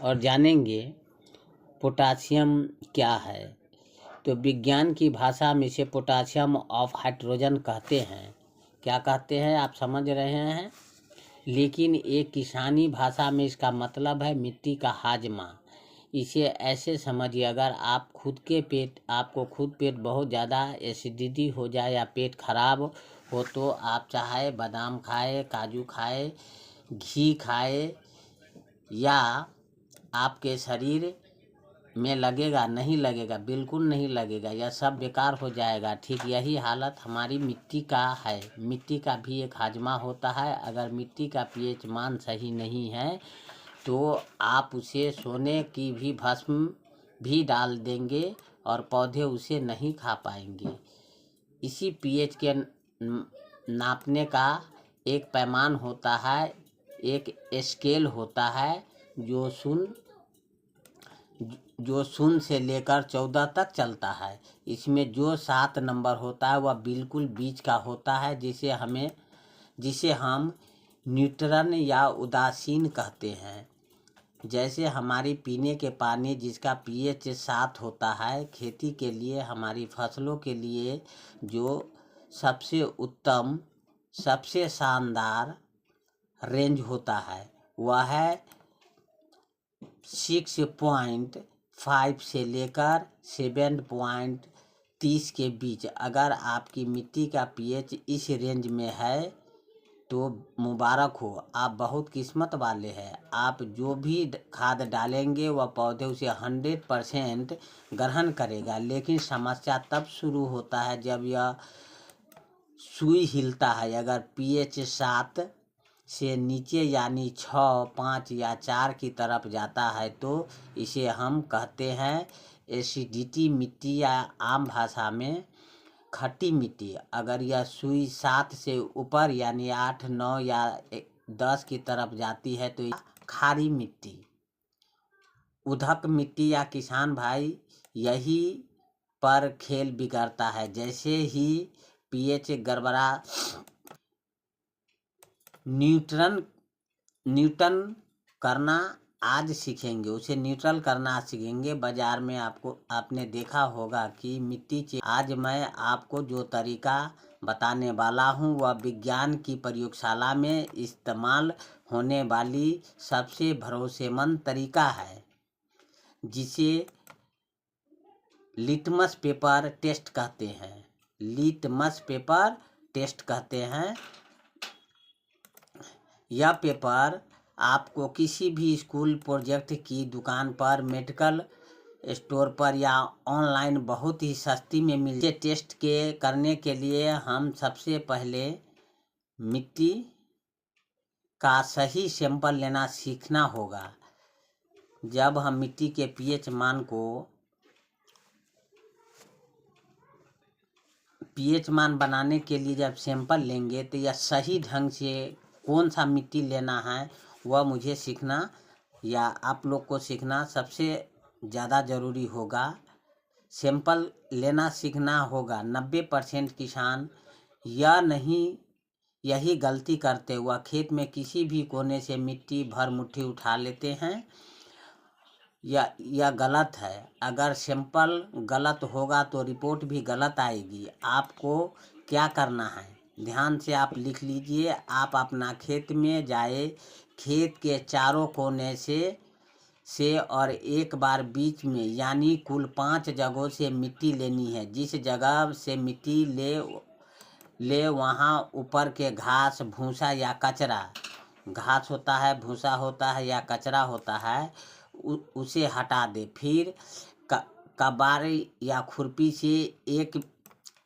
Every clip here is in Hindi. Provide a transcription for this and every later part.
और जानेंगे पोटासियम क्या है। तो विज्ञान की भाषा में इसे पोटासियम ऑफ हाइड्रोजन कहते हैं। क्या कहते हैं आप समझ रहे हैं, लेकिन एक किसानी भाषा में इसका मतलब है मिट्टी का हाजमा। इसे ऐसे समझिए, अगर आपको खुद पेट बहुत ज़्यादा एसिडिटी हो जाए या पेट खराब हो तो आप चाहे बादाम खाए, काजू खाए, घी खाए, या आपके शरीर में लगेगा नहीं लगेगा, बिल्कुल नहीं लगेगा, यह सब बेकार हो जाएगा। ठीक यही हालत हमारी मिट्टी का है। मिट्टी का भी एक हाजमा होता है। अगर मिट्टी का पीएच मान सही नहीं है तो आप उसे सोने की भी भस्म भी डाल देंगे और पौधे उसे नहीं खा पाएंगे। इसी पीएच के नापने का एक पैमान होता है, एक स्केल होता है जो शून्य से लेकर 14 तक चलता है। इसमें जो 7 नंबर होता है वह बिल्कुल बीच का होता है, जिसे हम न्यूट्रल या उदासीन कहते हैं। जैसे हमारी पीने के पानी जिसका पीएच 7 होता है, खेती के लिए हमारी फसलों के लिए जो सबसे उत्तम सबसे शानदार रेंज होता है वह है 6.5 से लेकर 7.30 के बीच। अगर आपकी मिट्टी का पीएच इस रेंज में है तो मुबारक हो, आप बहुत किस्मत वाले हैं। आप जो भी खाद डालेंगे वह पौधे उसे 100% ग्रहण करेगा। लेकिन समस्या तब शुरू होता है जब यह सुई हिलता है। अगर पीएच 7 से नीचे यानी 6, 5 या 4 की तरफ जाता है तो इसे हम कहते हैं एसिडिटी मिट्टी या आम भाषा में खट्टी मिट्टी। अगर यह सुई 7 से ऊपर यानी 8, 9 या 10 की तरफ जाती है तो खारी मिट्टी, उधक मिट्टी या किसान भाई यही पर खेल बिगड़ता है। जैसे ही पीएच गड़बड़ा न्यूटन करना आज सीखेंगे, उसे न्यूट्रल करना सीखेंगे। बाजार में आपने देखा होगा कि मिट्टी आज मैं आपको जो तरीका बताने वाला हूँ वह विज्ञान की प्रयोगशाला में इस्तेमाल होने वाली सबसे भरोसेमंद तरीका है, जिसे लिटमस पेपर टेस्ट कहते हैं। लिटमस पेपर टेस्ट कहते हैं। यह पेपर आपको किसी भी स्कूल प्रोजेक्ट की दुकान पर, मेडिकल स्टोर पर या ऑनलाइन बहुत ही सस्ती में मिल। टेस्ट करने के लिए हम सबसे पहले मिट्टी का सही सैंपल लेना सीखना होगा। जब हम मिट्टी के पीएच मान बनाने के लिए जब सैंपल लेंगे तो यह सही ढंग से कौन सा मिट्टी लेना है वह मुझे सीखना या आप लोग को सीखना सबसे ज़्यादा ज़रूरी होगा। सैंपल लेना सीखना होगा। 90% किसान यही गलती करते हुआ खेत में किसी भी कोने से मिट्टी भर मुट्ठी उठा लेते हैं। यह गलत है। अगर सैंपल गलत होगा तो रिपोर्ट भी गलत आएगी। आपको क्या करना है ध्यान से आप लिख लीजिए। आप अपना खेत में जाए, खेत के चारों कोने से और एक बार बीच में यानी कुल 5 जगहों से मिट्टी लेनी है। जिस जगह से मिट्टी ले वहाँ ऊपर के घास, भूसा या कचरा, घास होता है, भूसा होता है या कचरा होता है, उसे हटा दे। फिर कबाड़ी या खुरपी से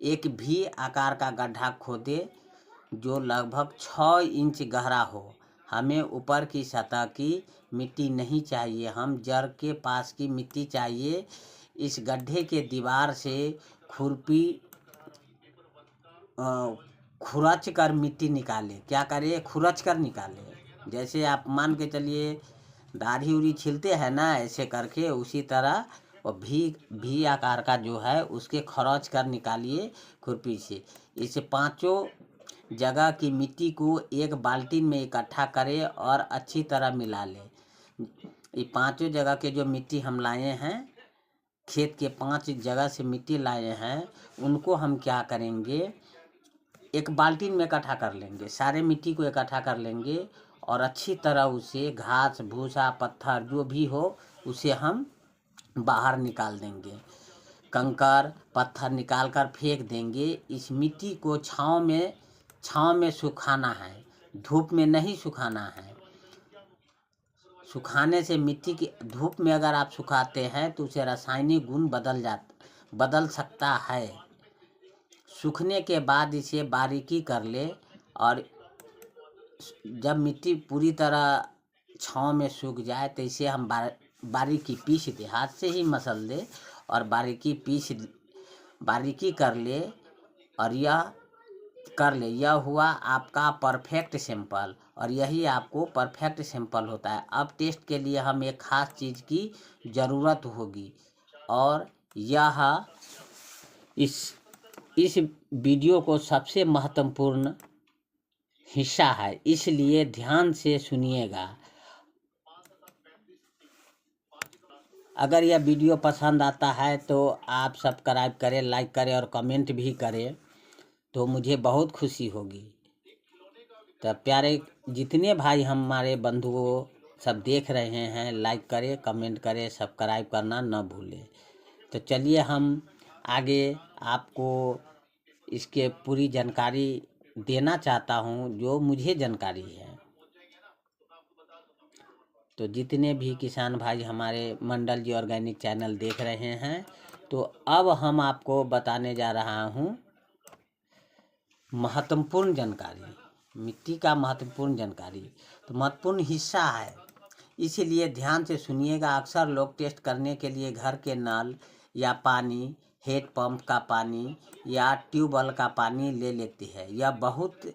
एक भी आकार का गड्ढा खोदे जो लगभग 6 इंच गहरा हो। हमें ऊपर की सतह की मिट्टी नहीं चाहिए, हम जड़ के पास की मिट्टी चाहिए। इस गड्ढे के दीवार से खुरपी खुरच कर मिट्टी निकाले। क्या करे? खुरच कर निकाले। जैसे आप मान के चलिए दाढ़ी उड़ी छीलते हैं ना, ऐसे करके उसी तरह वो भी आकार का जो है उसके खरोच कर निकालिए खुरपी से। इसे 5 जगह की मिट्टी को एक बाल्टी में इकट्ठा करें और अच्छी तरह मिला लें। ये पांचों जगह के जो मिट्टी हम लाए हैं, खेत के 5 जगह से मिट्टी लाए हैं, उनको हम क्या करेंगे, एक बाल्टी में इकट्ठा कर लेंगे। सारे मिट्टी को इकट्ठा कर लेंगे और अच्छी तरह उसे घास भूसा पत्थर जो भी हो उसे हम बाहर निकाल देंगे। कंकर पत्थर निकाल कर फेंक देंगे। इस मिट्टी को छांव में सुखाना है, धूप में नहीं सुखाना है। सुखाने से मिट्टी की धूप में अगर आप सुखाते हैं तो उसे रासायनिक गुण बदल सकता है। सूखने के बाद इसे बारीकी कर ले और जब मिट्टी पूरी तरह छांव में सूख जाए तो इसे हम बारीकी पीस दे, हाथ से ही मसल दे और बारीकी कर ले। और यह हुआ आपका परफेक्ट सैंपल, और यही आपको परफेक्ट सैंपल होता है। अब टेस्ट के लिए हम एक खास चीज़ की ज़रूरत होगी, और यह इस वीडियो को सबसे महत्वपूर्ण हिस्सा है, इसलिए ध्यान से सुनिएगा। अगर यह वीडियो पसंद आता है तो आप सब्सक्राइब करें, लाइक करें और कमेंट भी करें, तो मुझे बहुत खुशी होगी। तो प्यारे जितने भाई हमारे बंधुओं सब देख रहे हैं, लाइक करें, कमेंट करें, सब्सक्राइब करना न भूलें। तो चलिए हम आगे आपको इसके पूरी जानकारी देना चाहता हूं, जो मुझे जानकारी है। तो जितने भी किसान भाई हमारे मंडल जी ऑर्गेनिक चैनल देख रहे हैं, तो अब हम आपको बताने जा रहा हूं महत्वपूर्ण जानकारी, मिट्टी का महत्वपूर्ण जानकारी। तो महत्वपूर्ण हिस्सा है, इसीलिए ध्यान से सुनिएगा। अक्सर लोग टेस्ट करने के लिए घर के नल या पानी, हेड पंप का पानी या ट्यूबवेल का पानी ले लेते हैं। यह बहुत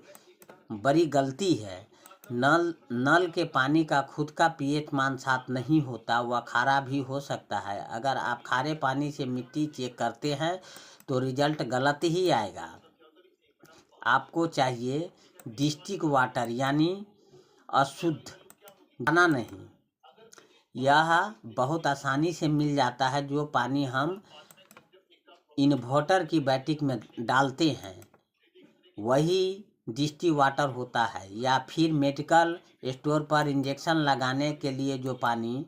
बड़ी गलती है। नल के पानी का खुद का पीएच मान 7 नहीं होता, वह खारा भी हो सकता है। अगर आप खारे पानी से मिट्टी चेक करते हैं तो रिजल्ट गलत ही आएगा। आपको चाहिए डिस्टिक वाटर, यानी अशुद्ध, गाना नहीं। यह बहुत आसानी से मिल जाता है। जो पानी हम इन्वर्टर की बैटरी में डालते हैं वही डिस्टिक वाटर होता है, या फिर मेडिकल स्टोर पर इंजेक्शन लगाने के लिए जो पानी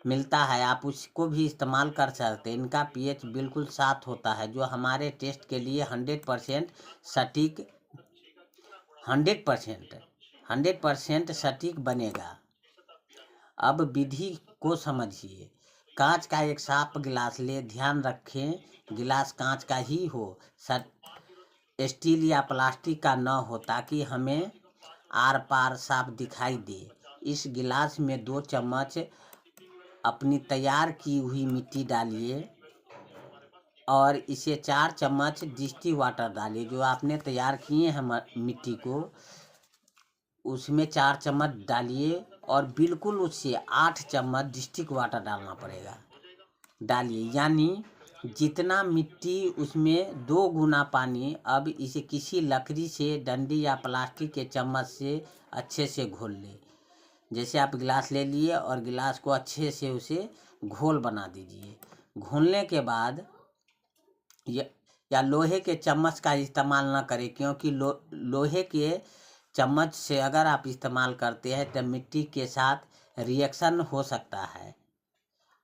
मिलता है आप उसको भी इस्तेमाल कर सकते हैं। इनका पीएच बिल्कुल 7 होता है, जो हमारे टेस्ट के लिए 100% सटीक 100% सटीक बनेगा। अब विधि को समझिए। कांच का एक साफ गिलास ले, ध्यान रखें गिलास कांच का ही हो, स्टील या प्लास्टिक का न हो, ताकि हमें आर पार साफ दिखाई दे। इस गिलास में 2 चम्मच अपनी तैयार की हुई मिट्टी डालिए और इसे 4 चम्मच डिस्टिक वाटर डालिए। जो आपने तैयार किए हैं मिट्टी को, उसमें 4 चम्मच डालिए और बिल्कुल उससे 8 चम्मच डिस्टिक वाटर डालना पड़ेगा। डालिए, यानी जितना मिट्टी उसमें 2 गुना पानी। अब इसे किसी लकड़ी से, डंडी या प्लास्टिक के चम्मच से अच्छे से घोल ले। जैसे आप गिलास ले लिए और गिलास को अच्छे से उसे घोल बना दीजिए। घोलने के बाद या लोहे के चम्मच का इस्तेमाल ना करें, क्योंकि लोहे के चम्मच से अगर आप इस्तेमाल करते हैं तो मिट्टी के साथ रिएक्शन हो सकता है।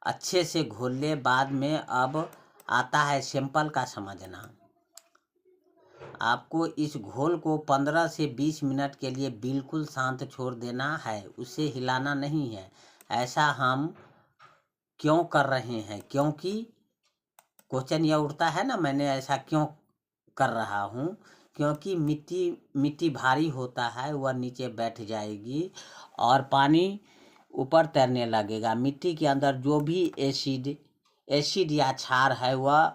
अच्छे से घोल ले। बाद में अब आता है सैंपल का समझना। आपको इस घोल को 15 से 20 मिनट के लिए बिल्कुल शांत छोड़ देना है, उसे हिलाना नहीं है। ऐसा हम क्यों कर रहे हैं? क्योंकि क्वेश्चन यह उठता है ना, मैंने ऐसा क्यों कर रहा हूँ? क्योंकि मिट्टी भारी होता है, वह नीचे बैठ जाएगी और पानी ऊपर तैरने लगेगा। मिट्टी के अंदर जो भी एसिड या क्षार है वह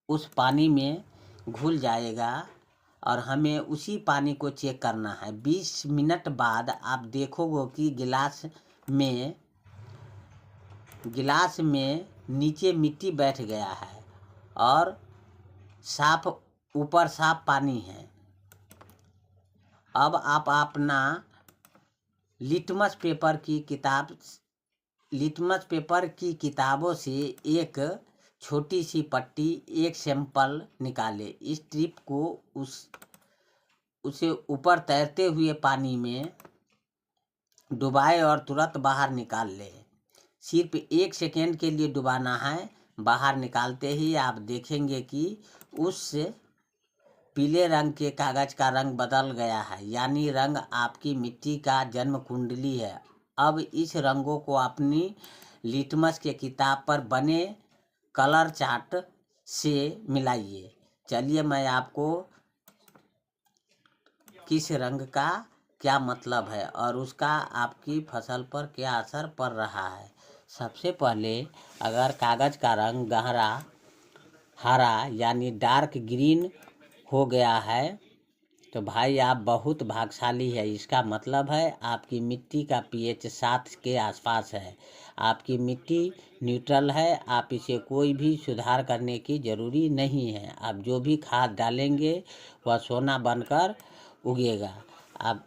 उस पानी में घुल जाएगा और हमें उसी पानी को चेक करना है। 20 मिनट बाद आप देखोगे कि गिलास में नीचे मिट्टी बैठ गया है और ऊपर साफ पानी है। अब आप अपना लिटमस पेपर की किताब लिटमस पेपर की किताबों से एक छोटी सी पट्टी, एक सैंपल निकालें। इस स्ट्रिप को उसे ऊपर तैरते हुए पानी में डुबाए और तुरंत बाहर निकाल लें। सिर्फ 1 सेकेंड के लिए डुबाना है। बाहर निकालते ही आप देखेंगे कि उस पीले रंग के कागज का रंग बदल गया है, यानी रंग आपकी मिट्टी का जन्म कुंडली है। अब इस रंगों को अपनी लिटमस के किताब पर बने कलर चार्ट से मिलाइए। चलिए मैं आपको किस रंग का क्या मतलब है और उसका आपकी फसल पर क्या असर पड़ रहा है। सबसे पहले अगर कागज़ का रंग गहरा हरा यानी डार्क ग्रीन हो गया है तो भाई आप बहुत भाग्यशाली है। इसका मतलब है आपकी मिट्टी का pH 7 के आसपास है। आपकी मिट्टी न्यूट्रल है। आप इसे कोई भी सुधार करने की ज़रूरी नहीं है। आप जो भी खाद डालेंगे वह सोना बनकर उगेगा। आप